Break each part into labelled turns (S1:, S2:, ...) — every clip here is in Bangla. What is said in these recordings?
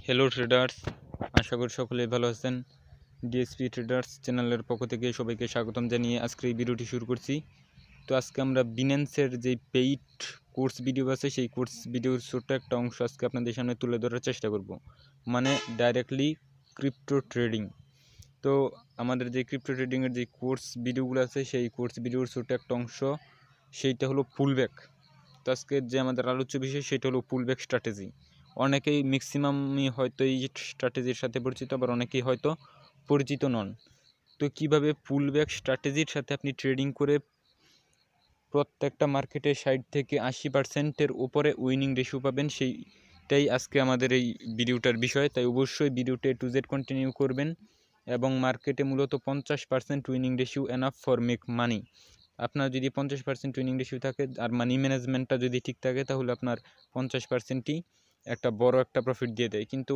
S1: হ্যালো ট্রেডার্স, আশা করি সকলেই ভালো আছেন। ডিএসপি ট্রেডার্স চ্যানেলের পক্ষ থেকে সবাইকে স্বাগতম জানিয়ে আজকে এই ভিডিওটি শুরু করছি। তো আজকে আমরা বিন্যান্সের যে পেইড কোর্স ভিডিও আছে সেই কোর্স ভিডিওর ছোট্ট একটা অংশ আজকে আপনাদের সামনে তুলে ধরার চেষ্টা করব, মানে ডাইরেক্টলি ক্রিপ্টো ট্রেডিং। তো আমাদের যে ক্রিপ্টো ট্রেডিংয়ের যে কোর্স ভিডিওগুলো আছে সেই কোর্স ভিডিওর ছোট্ট একটা অংশ, সেইটা হলো পুলব্যাক। তো আজকের যে আমাদের আলোচ্য বিষয় সেটা হলো পুলব্যাক স্ট্র্যাটেজি। অনেকেই ম্যাক্সিমামই হয়তো এই স্ট্র্যাটেজির সাথে পরিচিত, আবার অনেকেই হয়তো পরিচিত নন। তো কিভাবে পুলব্যাক স্ট্র্যাটেজির সাথে আপনি ট্রেডিং করে প্রত্যেকটা মার্কেটের 60 থেকে 80%-এর উপরে উইনিং রেশিও পাবেন, সেইটাই আজকে আমাদের এই ভিডিওটার বিষয়। তাই অবশ্যই ভিডিওটা টু জেড কন্টিনিউ করবেন। এবং মার্কেটে মূলত 50% winning ratio enough for make money. আপনার যদি 50% উইনিং রেশিও থাকে আর মানি ম্যানেজমেন্টটা যদি ঠিক থাকে, তাহলে আপনার 50%ই একটা বড় একটা প্রফিট দিয়ে দেয়। কিন্তু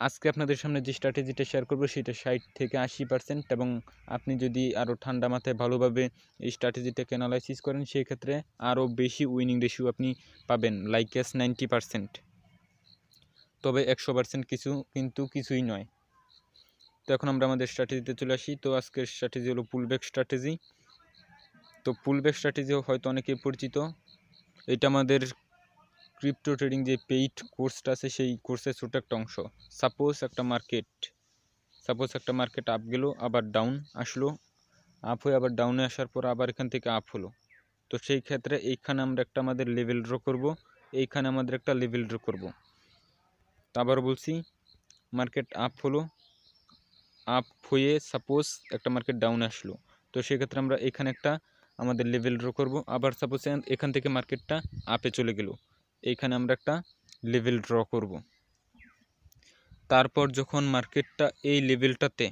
S1: আজকে আপনাদের সামনে যে স্ট্র্যাটেজিটা শেয়ার করবো সেটা 60 থেকে 80%, এবং আপনি যদি আরও ঠান্ডা মাথায় ভালোভাবে এই স্ট্র্যাটেজিটাকে অ্যানালাইসিস করেন, সেই ক্ষেত্রে আরও বেশি উইনিং রেশিও আপনি পাবেন, লাইক এস 90%। তবে 100% কিন্তু কিছুই নয়। তো এখন আমরা আমাদের স্ট্র্যাটেজিতে চলে আসি। তো আজকের স্ট্র্যাটেজি হলো পুলব্যাক স্ট্র্যাটেজি। তো পুলব্যাক স্ট্র্যাটেজিও হয়তো অনেকে পরিচিত। এটা আমাদের ক্রিপ্টো ট্রেডিং যে পেইড কোর্সটা আছে সেই কোর্সের ছোট একটা অংশ। সাপোজ একটা মার্কেট আপ গেল, আবার ডাউন আসলো, আপ হয়ে আবার ডাউনে আসার পর আবার এখান থেকে আপ হলো। তো সেই ক্ষেত্রে এইখানে আমরা একটা আমাদের লেভেল ড্র করব, এইখানে আমাদের একটা লেভেল ড্র করব। তো আবার বলছি, মার্কেট আপ হলো, আপ হয়ে সাপোজ একটা মার্কেট ডাউনে আসলো, তো সেক্ষেত্রে আমরা এখানে একটা আমাদের লেভেল ড্র করব। আবার সাপোজ এখান থেকে মার্কেটটা আপে চলে গেল, এইখানে আমরা একটা লেভেল ড্র করব। তারপর যখন মার্কেটটা এই লেভেলটাতে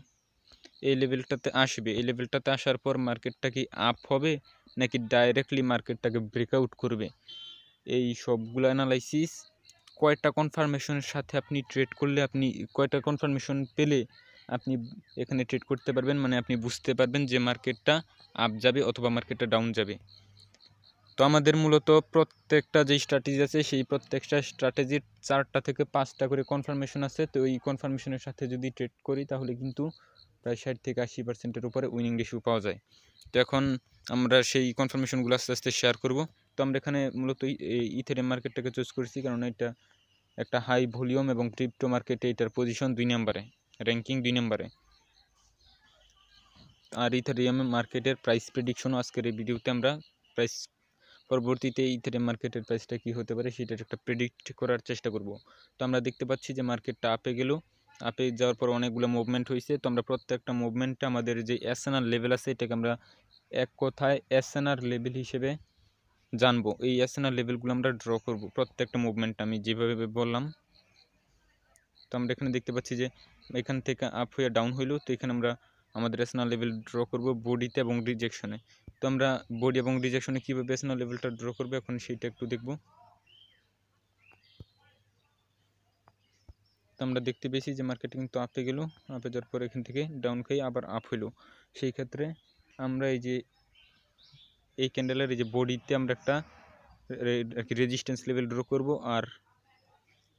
S1: আসবে, এই লেভেলটাতে আসার পর মার্কেটটা কি আপ হবে নাকি ডাইরেক্টলি মার্কেটটাকে ব্রেকআউট করবে, এই সবগুলো অ্যানালাইসিস কয়টা কনফার্মেশনের সাথে আপনি ট্রেড করলে, আপনি কয়টা কনফার্মেশন পেলে আপনি এখানে ট্রেড করতে পারবেন, মানে আপনি বুঝতে পারবেন যে মার্কেটটা আপ যাবে অথবা মার্কেটটা ডাউন যাবে। তো আমাদের মূলত প্রত্যেকটা যে স্ট্র্যাটেজি আছে সেই প্রত্যেকটা স্ট্র্যাটেজির 4টা থেকে 5টা করে কনফার্মেশন আছে। তো এই কনফার্মেশনের সাথে যদি ট্রেড করি তাহলে কিন্তু প্রায় 60 থেকে 80%-এর উপরে উইনিং রেশিও পাওয়া যায়। তো এখন আমরা সেই কনফার্মেশনগুলো আস্তে আস্তে শেয়ার করব। তো আমরা এখানে মূলত ইথেরিয়াম মার্কেটটাকে চুজ করেছি, কারণ এটা একটা হাই ভলিউম এবং ক্রিপ্টো মার্কেটে এটার পজিশন 2 নম্বরে, র্যাঙ্কিং 2 নম্বরে। আর ইথেরিয়াম মার্কেটের প্রাইস প্রেডিকশনও আজকের এই ভিডিওতে আমরা পরবর্তীতে ইথেরিয়াম মার্কেটের প্রাইসটা কী হতে পারে সেটার একটা প্রেডিক্ট করার চেষ্টা করব। তো আমরা দেখতে পাচ্ছি যে মার্কেটটা আপে গেল, আপে যাওয়ার পর অনেকগুলো মুভমেন্ট হয়েছে। তো আমরা প্রত্যেকটা মুভমেন্টে আমাদের যে এসএনআর লেভেল আছে এটাকে আমরা এক কথায় এসএনআর লেভেল হিসেবে জানবো। এই এসএনআর লেভেলগুলো আমরা ড্র করব প্রত্যেকটা মুভমেন্ট, আমি যেভাবে বললাম। তো আমরা এখানে দেখতে পাচ্ছি যে এখান থেকে আপ হয়ে ডাউন হইলো, তো এখানে আমরা আমাদের এসএনআর লেভেল ড্র করব বডিতে এবং রিজেকশনে। তো আমরা বডি এবং রিজেকশনে কীভাবে এসএনআর লেভেলটা ড্র করবো এখন সেইটা একটু দেখব। তো আমরা দেখতে পেয়েছি যে মার্কেট কিন্তু আপে গেল, আপে যাওয়ার পর এখান থেকে ডাউন খেয়ে আবার আপ হইলো। সেই ক্ষেত্রে আমরা এই ক্যান্ডেলের এই যে বডিতে আমরা একটা আর কি রেজিস্ট্যান্স লেভেল ড্র করব, আর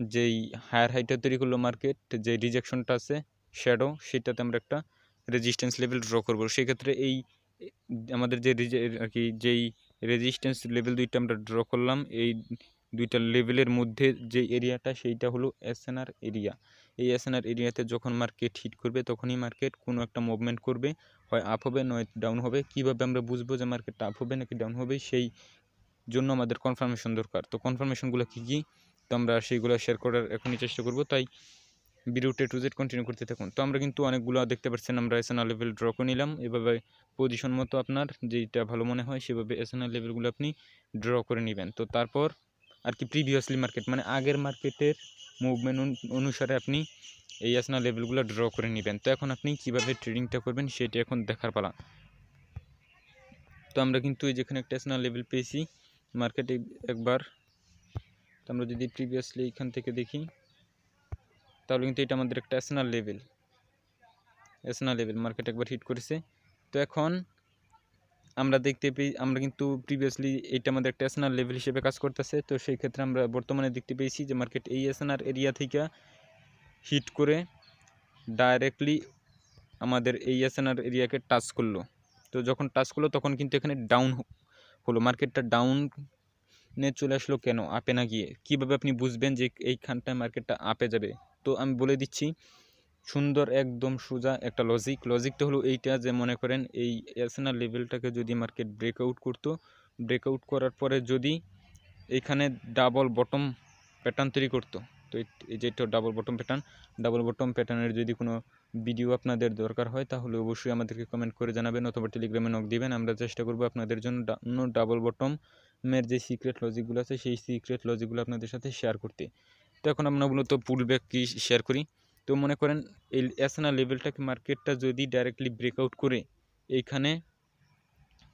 S1: যেই হায়ার হাইটা তৈরি করলো মার্কেট, যে রিজেকশনটা আছে শ্যাডো, সেটাতে আমরা একটা রেজিস্ট্যান্স লেভেল ড্র করব। সেক্ষেত্রে এই আমাদের যে আর কি যেই রেজিস্ট্যান্স লেভেল দুইটা আমরা ড্র করলাম, এই দুইটা লেভেলের মধ্যে যে এরিয়াটা সেইটা হলো এসএনআর এরিয়া। এই এসএনআর এরিয়াতে যখন মার্কেট হিট করবে তখনই মার্কেট কোনো একটা মুভমেন্ট করবে, হয় আপ হবে নয় ডাউন হবে। কীভাবে আমরা বুঝবো যে মার্কেটটা আপ হবে নাকি ডাউন হবে, সেই জন্য আমাদের কনফার্মেশন দরকার। তো কনফার্মেশনগুলো কী কী, তো আমরা সেইগুলো শেয়ার করার এখনই চেষ্টা করব। তাই ভিডিওটা টু জেড কন্টিনিউ করতে থাকুন। তো আমরা কিন্তু অনেকগুলো দেখতে পাচ্ছেন আমরা এসএনআর লেভেল ড্র করে নিলাম। এভাবে পজিশন মতো আপনার যেটা ভালো মনে হয় সেভাবে এসএনআর লেভেলগুলো আপনি ড্র করে নেবেন। তো তারপর আর কি প্রিভিয়াসলি মার্কেট, মানে আগের মার্কেটের মুভমেন্ট অনুসারে আপনি এই এসএনআর লেভেলগুলো ড্র করে নেবেন। তো এখন আপনি কীভাবে ট্রেডিংটা করবেন সেটা এখন দেখার পালা। তো আমরা কিন্তু এই যেখানে একটা এসএনআর লেভেল পেয়েছি মার্কেটে একবার। তো আমরা যদি প্রিভিয়াসলি এখান থেকে দেখি তাহলে কিন্তু এটা আমাদের একটা এসএনআর লেভেল মার্কেট একবার হিট করেছে। তো এখন আমরা দেখতে পেয়ে আমরা কিন্তু প্রিভিয়াসলি এটা আমাদের একটা এসএনআর লেভেল হিসেবে কাজ করতেছে। তো সেই ক্ষেত্রে আমরা বর্তমানে দেখতে পেয়েছি যে মার্কেট এই এসএনআর এরিয়া থেকে হিট করে ডাইরেক্টলি আমাদের এই এসএনআর এরিয়াকে টাচ করলো। তো যখন টাচ করলো তখন কিন্তু এখানে ডাউন হলো, মার্কেটটা ডাউনে চলে আসলো কেন, আপে না গিয়ে। কীভাবে আপনি বুঝবেন যে এইখানটায় মার্কেটটা আপে যাবে? তো আমি বলে দিচ্ছি সুন্দর একদম সোজা একটা লজিকটা হলো এইটা, যে মনে করেন এই এসএনআর লেভেলটাকে যদি মার্কেট ব্রেকআউট করতো, ব্রেকআউট করার পরে যদি এইখানে ডাবল বটম প্যাটার্ন তৈরি করতো, তো এই যেটা ডাবল বটম প্যাটার্নের যদি কোনো ভিডিও আপনাদের দরকার হয় তাহলে অবশ্যই আমাদেরকে কমেন্ট করে জানাবেন অথবা টেলিগ্রামে নক দিবেন। আমরা চেষ্টা করব আপনাদের জন্য ডাবল বটমের যে সিক্রেট লজিকগুলো আছে সেই সিক্রেট লজিকগুলো আপনাদের সাথে শেয়ার করতে। তো এখন আমরা মূলত পুলব্যাক কি শেয়ার করি। তো মনে করেন এই এসএনআর লেভেলটাকে মার্কেটটা যদি ডাইরেক্টলি ব্রেকআউট করে এইখানে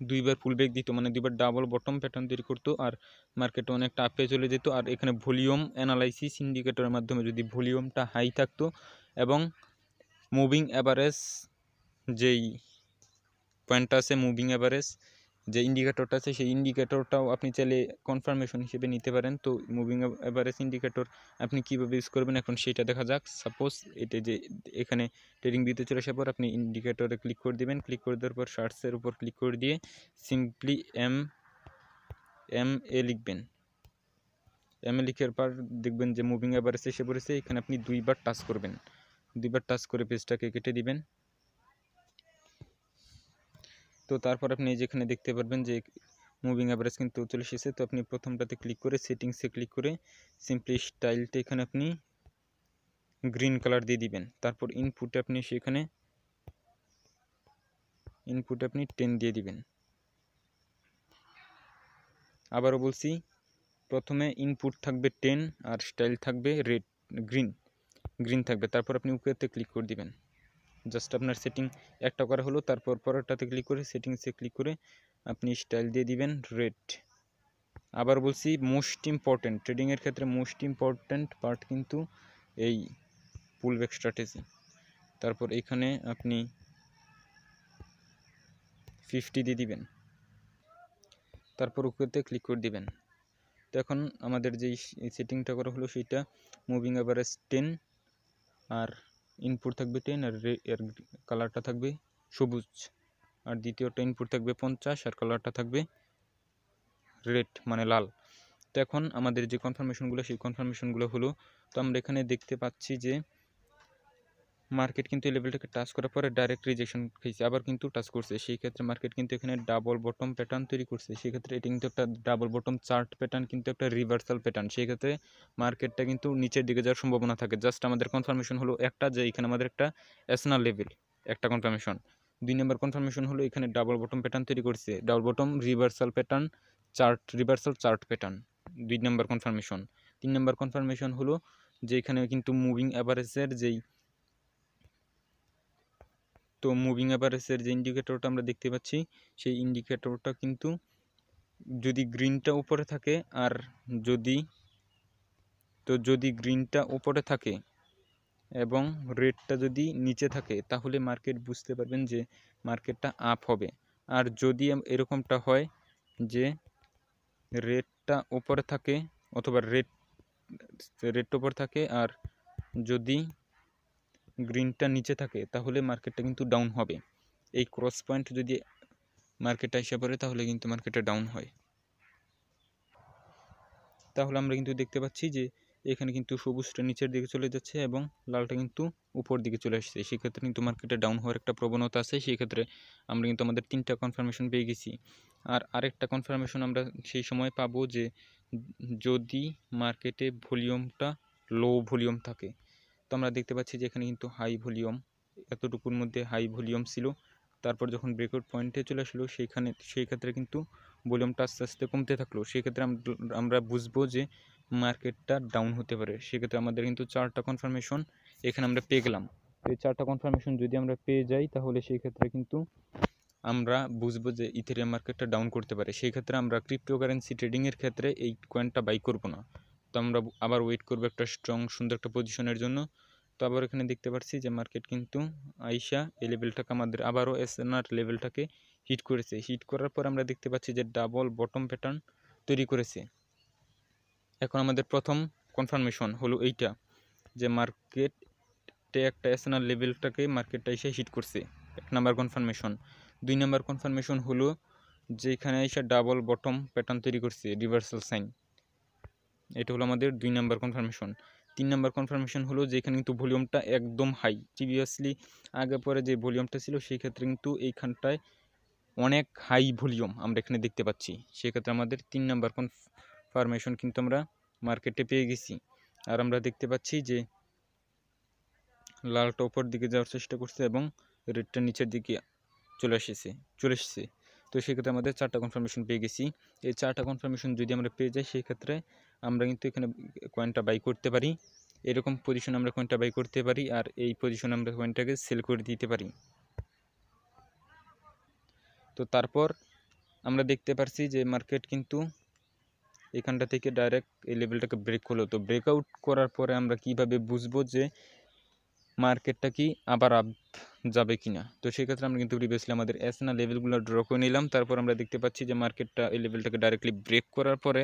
S1: দুইবার পুলব্যাক দিত, মানে দুইবার ডাবল বটম প্যাটার্ন তৈরি করতো আর মার্কেটে অনেকটা আপে চলে যেত। আর এখানে ভলিউম অ্যানালাইসিস ইন্ডিকেটরের মাধ্যমে যদি ভলিউমটা হাই থাকতো এবং মুভিং অ্যাভারেজ যেই পয়েন্টটা আছে, মুভিং অ্যাভারেজ যে ইন্ডিকেটরটা আছে সেই ইন্ডিকেটরটাও আপনি চাইলে কনফার্মেশন হিসেবে নিতে পারেন। তো মুভিং অ্যাভারেজ ইন্ডিকেটর আপনি কীভাবে ইউজ করবেন এখন সেটা দেখা যাক। সাপোজ এটা যে এখানে ট্রেডিং ভিউতে চলে আসার পর আপনি ইন্ডিকেটরে ক্লিক করে দেবেন, ক্লিক করে দেওয়ার পর শার্টসের উপর ক্লিক করে দিয়ে সিম্পলি এম এ লিখবেন। এম এ লিখার পর দেখবেন যে মুভিং অ্যাভারেজ এসে পড়েছে, এখানে আপনি দুইবার টাচ করবেন, দুইবার টাচ করে পেজটাকে কেটে দিবেন। তো তারপর আপনি যেখানে দেখতে পারবেন যে মুভিং অ্যাভারেজ কিন্তু চলে এসেছে। তো আপনি প্রথমটাতে ক্লিক করে সেটিংসে ক্লিক করে সিম্পলি স্টাইলটা এখানে আপনি গ্রিন কালার দিয়ে দিবেন। তারপর ইনপুটে আপনি সেখানে আপনি 10 দিয়ে দিবেন। আবারও বলছি, প্রথমে ইনপুট থাকবে 10 আর স্টাইল থাকবে গ্রিন থাকবে। তারপর আপনি ওকেতে ক্লিক করে দিবেন। জাস্ট আপনার সেটিং একটা করা হলো। তারপর পরেরটাতে ক্লিক করে সেটিংসে ক্লিক করে আপনি স্টাইল দিয়ে দিবেন রেড। আবার বলছি, মোস্ট ইম্পর্ট্যান্ট ট্রেডিংয়ের ক্ষেত্রে মোস্ট ইম্পর্ট্যান্ট পার্ট কিন্তু এই পুলব্যাক স্ট্র্যাটেজি। তারপর এখানে আপনি 50 দিয়ে দিবেন, তারপর ওকেতে ক্লিক করে দিবেন। তো এখন আমাদের যেই সেটিংটা করা হলো সেটা মুভিং অ্যাভারেজ 10 আর ইনপুট থাকবে 10 আর এর কালারটা থাকবে সবুজ, আর দ্বিতীয়টা ইনপুট থাকবে 50 আর কালারটা থাকবে রেড মানে লাল। তো এখন আমাদের যে কনফার্মেশনগুলো সেই কনফার্মেশনগুলো হলো। তো আমরা এখানে দেখতে পাচ্ছি যে মার্কেট কিন্তু এই লেভেলটাকে টাচ করার পরে ডাইরেক্ট রিজেকশন খেয়েছে, আবার কিন্তু টাচ করছে। সেই ক্ষেত্রে মার্কেট কিন্তু এখানে ডাবল বটম প্যাটার্ন তৈরি করছে। সেক্ষেত্রে এটি কিন্তু একটা ডাবল বটম চার্ট প্যাটার্ন, কিন্তু একটা রিভার্সাল প্যাটার্ন। সেই ক্ষেত্রে মার্কেটটা কিন্তু নিচের দিকে যাওয়ার সম্ভাবনা থাকে। জাস্ট আমাদের কনফার্মেশন হলো একটা, যে এখানে আমাদের একটা এসএনআর লেভেল, একটা কনফার্মেশন। 2 নম্বর কনফার্মেশন হলো এখানে ডাবল বটম প্যাটার্ন তৈরি করছে, double bottom reversal pattern reversal chart pattern 2 নম্বর কনফার্মেশন। 3 নম্বর কনফার্মেশন হলো যে এখানে কিন্তু মুভিং অ্যাভারেজের যে ইন্ডিকেটরটা আমরা দেখতে পাচ্ছি সেই ইন্ডিকেটরটা কিন্তু যদি গ্রিনটা উপরে থাকে আর যদি গ্রিনটা উপরে থাকে এবং রেডটা যদি নিচে থাকে তাহলে মার্কেট বুঝতে পারবেন যে মার্কেটটা আপ হবে। আর যদি এরকমটা হয় যে রেডটা উপরে থাকে অথবা রেডটা উপরে থাকে আর যদি গ্রিনটা নিচে থাকে তাহলে মার্কেটটা কিন্তু ডাউন হবে। এই ক্রস পয়েন্ট যদি মার্কেটটা এসে পড়ে তাহলে কিন্তু মার্কেটটা ডাউন হয়। তাহলে আমরা কিন্তু দেখতে পাচ্ছি যে এখানে কিন্তু সবুজটা নিচের দিকে চলে যাচ্ছে এবং লালটা কিন্তু উপর দিকে চলে আসছে। সেক্ষেত্রে কিন্তু মার্কেটে ডাউন হওয়ার একটা প্রবণতা আছে। সেই ক্ষেত্রে আমরা কিন্তু আমাদের 3টা কনফার্মেশন পেয়ে গেছি। আর আরেকটা কনফার্মেশন আমরা সেই সময় পাবো যে যদি মার্কেটে ভলিউমটা লো ভলিউম থাকে। তো আমরা দেখতে পাচ্ছি যে এখানে কিন্তু হাই ভলিউম, এতটুকুর মধ্যে হাই ভলিউম ছিল। তারপর যখন ব্রেকআউট পয়েন্টে চলে আসলো সেই ক্ষেত্রে কিন্তু ভলিউমটা আস্তে আস্তে কমতে থাকলো। সেক্ষেত্রে আমরা বুঝবো যে মার্কেটটা ডাউন হতে পারে। সেক্ষেত্রে আমাদের কিন্তু 4টা কনফার্মেশন এখানে আমরা পেয়ে গেলাম। এই 4টা কনফার্মেশন যদি আমরা পেয়ে যাই তাহলে সেই ক্ষেত্রে কিন্তু আমরা বুঝবো যে ইথেরিয়াম মার্কেটটা ডাউন করতে পারে। সেই ক্ষেত্রে আমরা ক্রিপ্টোকারেন্সি ট্রেডিংয়ের ক্ষেত্রে এই কয়েনটা বাই করবো না। তো আমরা আবার ওয়েট করবো একটা স্ট্রং সুন্দর একটা পজিশনের জন্য। তো আবার এখানে দেখতে পাচ্ছি যে মার্কেট কিন্তু আইসা এই লেভেলটাকে আমাদের আবারও এসএনআর লেভেলটাকে হিট করেছে। হিট করার পর আমরা দেখতে পাচ্ছি যে ডাবল বটম প্যাটার্ন তৈরি করেছে। এখন আমাদের প্রথম কনফার্মেশন হলো এইটা, যে মার্কেট মার্কেটে একটা এসএনআর লেভেলটাকে মার্কেটটা এসে হিট করছে, 1 নাম্বার কনফার্মেশন। 2 নাম্বার কনফার্মেশন হলো যে এখানে এসে ডাবল বটম প্যাটার্ন তৈরি করছে, রিভার্সাল সাইন। এটা হলো আমাদের 2 নাম্বার কনফার্মেশন। 3 নাম্বার কনফার্মেশন হলো যে এখানে কিন্তু ভলিউমটা একদম হাই। প্রিভিয়াসলি আগে পরে যে ভলিউমটা ছিল সেই ক্ষেত্রে কিন্তু এইখানটায় অনেক হাই ভলিউম আমরা এখানে দেখতে পাচ্ছি। সেক্ষেত্রে আমাদের 3 নাম্বার কনফার্মেশন কিন্তু আমরা মার্কেটে পেয়ে গেছি। আর আমরা দেখতে পাচ্ছি যে লালটা উপর দিকে যাওয়ার চেষ্টা করছে এবং রেডটা নিচের দিকে চলে এসেছে। তো সেক্ষেত্রে আমাদের 4টা কনফার্মেশন পেয়ে গেছি। এই 4টা কনফার্মেশন যদি আমরা পেয়ে যাই সেই ক্ষেত্রে আমরা কিন্তু এখানে কয়েনটা বাই করতে পারি। এরকম পজিশন আমরা কয়েনটা বাই করতে পারি, আর এই পজিশনে আমরা কয়েনটাকে সেল করে দিতে পারি। তো তারপর আমরা দেখতে পারছি যে মার্কেট কিন্তু এখানটা থেকে ডাইরেক্ট এই লেভেলটাকে ব্রেক হলো। তো ব্রেকআউট করার পরে আমরা কিভাবে বুঝবো যে মার্কেটটা কি আবার আপ যাবে কিনা? তো সেক্ষেত্রে আমরা কিন্তু প্রিভিয়াসলি আমাদের এসএনআর লেভেলগুলো ড্র করে নিলাম। তারপর আমরা দেখতে পাচ্ছি যে মার্কেটটা এই লেভেলটাকে ডাইরেক্টলি ব্রেক করার পরে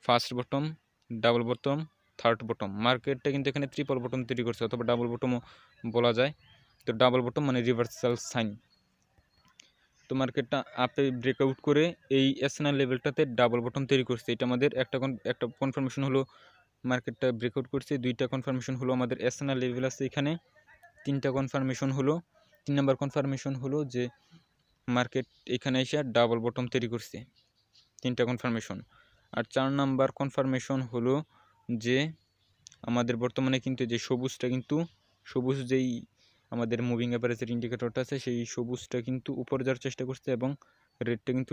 S1: first bottom, double bottom, third bottom, মার্কেটটা কিন্তু এখানে ট্রিপল বটম তৈরি করছে অথবা ডাবল বটমও বলা যায়। তো ডাবল বটম মানে রিভার্সাল সাইন। তো মার্কেটটা আপে ব্রেকআউট করে এই এসএনআর লেভেলটাতে ডাবল বটম তৈরি করছে। এটা আমাদের একটা কনফার্মেশন হলো মার্কেটটা ব্রেকআউট করছে। 2টা কনফার্মেশন হলো আমাদের এসএনআর লেভেল আছে এখানে। 3টা কনফার্মেশন হলো, 3 নাম্বার কনফার্মেশন হলো যে মার্কেট এখানে এসে ডাবল বটম তৈরি করছে, 3টা কনফার্মেশন। আর 4 নাম্বার কনফার্মেশন হলো যে আমাদের বর্তমানে কিন্তু যে সবুজটা কিন্তু সবুজ যেই আমাদের মুভিং অ্যাভারেজের ইন্ডিকেটরটা আছে সেই সবুজটা কিন্তু উপরে যাওয়ার চেষ্টা করছে এবং রেডটা কিন্তু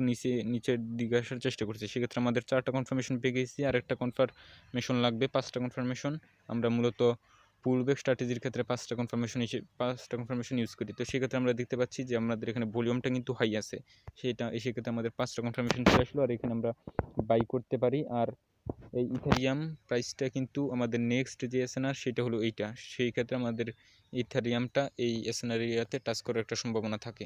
S1: নিচের দিকে আসার চেষ্টা করছে। সেক্ষেত্রে আমাদের 4টা কনফার্মেশন পেয়ে গেছি, আর একটা কনফার্মেশন লাগবে, 5টা কনফার্মেশন। আমরা মূলত পুলব্যাক স্ট্র্যাটেজির ক্ষেত্রে 5টা কনফার্মেশন ইউজ করি। তো সেক্ষেত্রে আমরা দেখতে পাচ্ছি যে আমাদের এখানে ভলিউমটা কিন্তু হাই আছে, সেক্ষেত্রে আমাদের 5টা কনফার্মেশন চলে আসলো, আর এখানে আমরা বাই করতে পারি। আর এই ইথারিয়াম প্রাইসটা কিন্তু আমাদের নেক্সট যে এসএনআর সেটা হলো এইটা, সেই ক্ষেত্রে আমাদের ইথারিয়ামটা এই এসএনআর এরিয়াতে টাচ করার একটা সম্ভাবনা থাকে।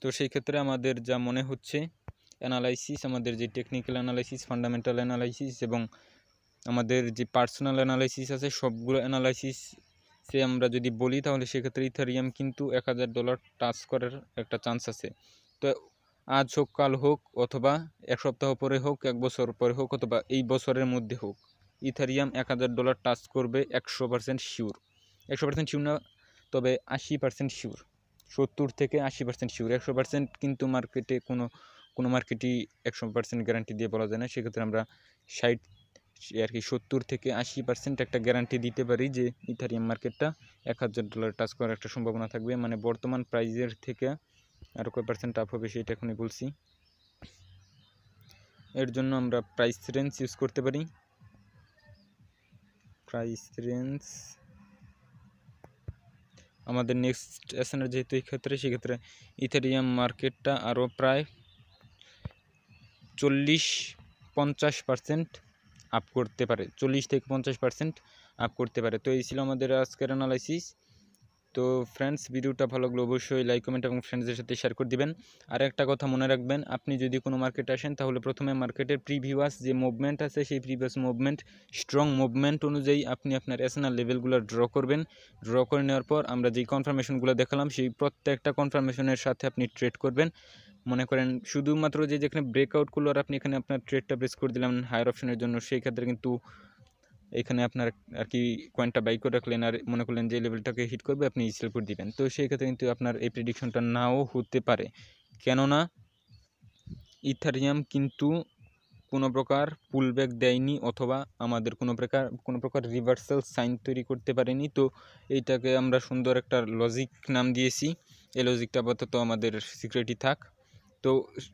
S1: তো সেই ক্ষেত্রে আমাদের যা মনে হচ্ছে অ্যানালাইসিস, আমাদের যে টেকনিক্যাল অ্যানালাইসিস, ফান্ডামেন্টাল অ্যানালাইসিস এবং আমাদের যে পার্সোনাল অ্যানালাইসিস আছে সবগুলো অ্যানালাইসিসে আমরা যদি বলি তাহলে সেক্ষেত্রে ইথারিয়াম কিন্তু $1000 টাচ করার একটা চান্স আছে। তো আজ হোক, কাল হোক, অথবা 1 সপ্তাহ পরে হোক, 1 বছর পরে হোক, অথবা এই বছরের মধ্যে হোক, ইথারিয়াম $1000 টাচ করবে 100% শিওর। 100% শিওর না, তবে 80% শিওর, 70 থেকে 80% শিওর। 100% কিন্তু মার্কেটে কোনো মার্কেটই 100% গ্যারান্টি দিয়ে বলা যায় না। সেক্ষেত্রে আমরা 70 থেকে 80% একটা গ্যারান্টি দিতে পারি যে ইথারিয়াম মার্কেটটা $1000 টাচ করার একটা সম্ভাবনা থাকবে। মানে বর্তমান প্রাইজের থেকে আরও কয় পার্সেন্ট আপ হবে সেটা এখনই বলছি। এর জন্য আমরা প্রাইস রেঞ্জ ইউজ করতে পারি। প্রাইস রেঞ্জ আমাদের নেক্সট এসএনআর যেহেতু এই ক্ষেত্রে, সেক্ষেত্রে ইথারিয়াম মার্কেটটা আরও প্রায় 40-50% আপ করতে পারে, 40 থেকে 50% আপ করতে পারে। তো এই ছিল আমাদের আজকের অ্যানালাইসিস। তো ফ্রেন্ডস, ভিডিওটা ভালো লাগলে অবশ্যই লাইক, কমেন্ট এবং ফ্রেন্ডসদের সাথে শেয়ার করে দিবেন। আর একটা কথা মনে রাখবেন, আপনি যদি কোনো মার্কেটে আসেন তাহলে প্রথমে মার্কেটের প্রিভিয়াস যে মুভমেন্ট আছে সেই প্রিভিয়াস মুভমেন্ট, স্ট্রং মুভমেন্ট অনুযায়ী আপনি আপনার এসএনআর লেভেলগুলো ড্র করবেন। ড্র করে নেওয়ার পর আমরা যেই কনফার্মেশনগুলো দেখালাম সেই প্রত্যেকটা কনফার্মেশনের সাথে আপনি ট্রেড করবেন। মনে করেন শুধুমাত্র যেখানে ব্রেকআউট করলো আর আপনি এখানে আপনার ট্রেডটা প্রেস করে দিলেন হায়ার অপশনের জন্য, সেই ক্ষেত্রে কিন্তু এখানে আপনার আর কি কয়েনটা বাই করে রাখলেন আর মনে করলেন যে লেভেলটাকে হিট করবে আপনি সেল করে দিবেন। তো সেই ক্ষেত্রে কিন্তু আপনার এই প্রেডিকশনটা নাও হতে পারে, কেননা ইথারিয়াম কিন্তু কোনো প্রকার পুলব্যাক দেয়নি অথবা আমাদের কোনো প্রকার রিভার্সাল সাইন তৈরি করতে পারেনি। তো এইটাকে আমরা সুন্দর একটা লজিক নাম দিয়েছি, এই লজিকটা আপাতত আমাদের সিক্রেটই থাক। তো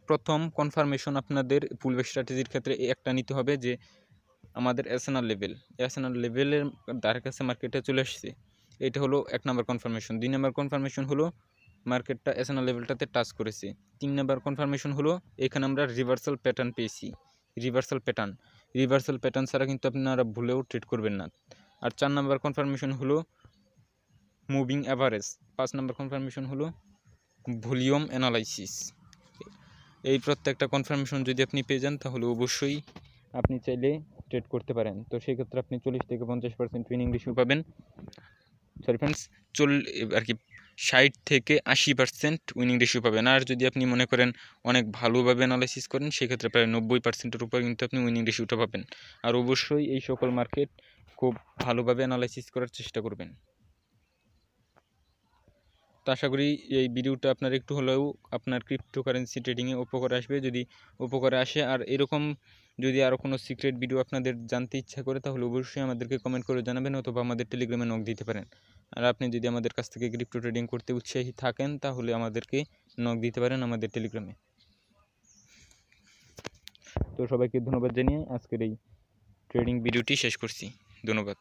S1: প্রথম কনফার্মেশন আপনাদের পুলব্যাক স্ট্র্যাটেজির ক্ষেত্রে একটা নিতে হবে যে আমাদের এসএনআর লেভেলের দ্বার কাছে মার্কেটে চলে আসছে। এটা হলো 1 নাম্বার কনফার্মেশন। 2 নাম্বার কনফার্মেশন হলো মার্কেটটা এসএনআর লেভেলটাতে টাচ করেছে। 3 নাম্বার কনফার্মেশন হলো এখানে আমরা রিভার্সাল প্যাটার্ন পেয়েছি। রিভার্সাল প্যাটার্ন ছাড়া কিন্তু আপনারা ভুলেও ট্রেড করবেন না। আর 4 নাম্বার কনফার্মেশন হলো মুভিং অ্যাভারেজ। 5 নাম্বার কনফার্মেশন হলো ভলিউম অ্যানালাইসিস। এই প্রত্যেকটা কনফার্মেশন যদি আপনি পেয়ে যান তাহলে অবশ্যই আপনি চাইলে ট্রেড করতে পারেন। তো সেক্ষেত্রে আপনি 40 থেকে 50% উইনিং রেশিও পাবেন। সরি ফ্রেন্ডস, আর কি 60 থেকে 80% উইনিং রেশিও পাবেন। আর যদি আপনি মনে করেন অনেক ভালোভাবে অ্যানালাইসিস করেন, সেক্ষেত্রে প্রায় 90%-এর উপর কিন্তু আপনি উইনিং রেশিওটা পাবেন। আর অবশ্যই এই সকল মার্কেট খুব ভালোভাবে অ্যানালাইসিস করার চেষ্টা করবেন। তো আশা করি এই ভিডিওটা আপনার একটু হলেও আপনার ক্রিপ্টোকারেন্সি ট্রেডিংয়ে উপকারে আসবে। যদি উপকারে আসে আর এরকম যদি আরও কোনো সিক্রেট ভিডিও আপনাদের জানতে ইচ্ছা করে, তাহলে অবশ্যই আমাদেরকে কমেন্ট করে জানাবেন, অথবা আমাদের টেলিগ্রামে নক দিতে পারেন। আর আপনি যদি আমাদের কাছ থেকে ক্রিপ্টো ট্রেডিং করতে উৎসাহী থাকেন, তাহলে আমাদেরকে নক দিতে পারেন আমাদের টেলিগ্রামে। তো সবাইকে ধন্যবাদ জানিয়ে আজকের এই ট্রেডিং ভিডিওটি শেষ করছি। ধন্যবাদ।